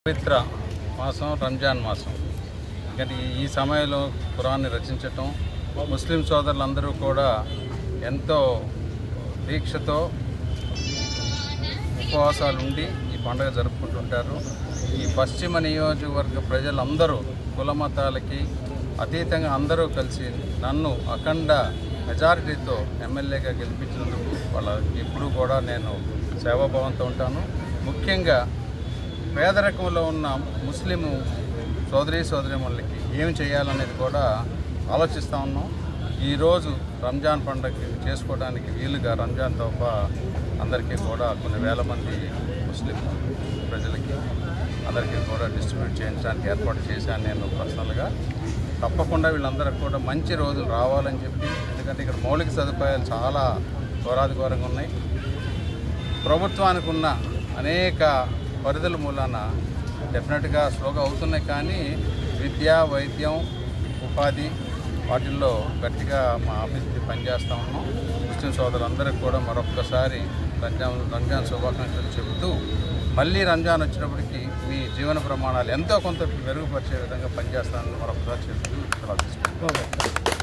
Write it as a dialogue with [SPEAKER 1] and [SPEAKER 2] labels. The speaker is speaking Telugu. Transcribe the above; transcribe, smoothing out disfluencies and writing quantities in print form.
[SPEAKER 1] పవిత్ర మాసం రంజాన్ మాసం. కానీ ఈ సమయంలో ఖురాన్ని రచించటం ముస్లిం సోదరులందరూ కూడా ఎంతో దీక్షతో ఉపవాసాలు ఉండి ఈ పండుగ జరుపుకుంటుంటారు. ఈ పశ్చిమ నియోజకవర్గ ప్రజలందరూ కులమతాలకి అతీతంగా అందరూ కలిసి నన్ను అఖండ మెజారిటీతో ఎమ్మెల్యేగా గెలిపించినందుకు వాళ్ళకి ఎప్పుడూ కూడా నేను సేవాభావంతో ఉంటాను. ముఖ్యంగా పేదరికంలో ఉన్న ముస్లిము సోదరీమణులకి ఏం చేయాలనేది కూడా ఆలోచిస్తూ ఉన్నాం. ఈరోజు రంజాన్ పండుగ చేసుకోవడానికి వీలుగా రంజాన్ తోఫా అందరికీ కూడా కొన్ని వేల మంది ముస్లిం ప్రజలకి అందరికీ కూడా డిస్ట్రిబ్యూట్ చేయించడానికి ఏర్పాటు చేశాను నేను పర్సనల్గా. తప్పకుండా వీళ్ళందరికీ కూడా మంచి రోజులు రావాలని చెప్పి, ఎందుకంటే ఇక్కడ మౌలిక సదుపాయాలు చాలా ఘోరాధిఘోరంగా ఉన్నాయి. ప్రభుత్వానికి ఉన్న అనేక పరిధుల మూలాన డెఫినెట్గా స్లోగా అవుతున్నాయి, కానీ విద్య, వైద్యం, ఉపాధి వాటిల్లో గట్టిగా మా ఆఫీస్కి పనిచేస్తూ ఉన్నాం. ముస్లిం సోదరులందరికీ కూడా మరొక్కసారి రంజాన్ శుభాకాంక్షలు చెబుతూ, మళ్ళీ రంజాన్ వచ్చినప్పటికీ మీ జీవన ప్రమాణాలు ఎంతో కొంత మెరుగుపరిచే విధంగా పనిచేస్తానని మరొకసారి చెబుతూ సెలవు తీసుకుంటాం.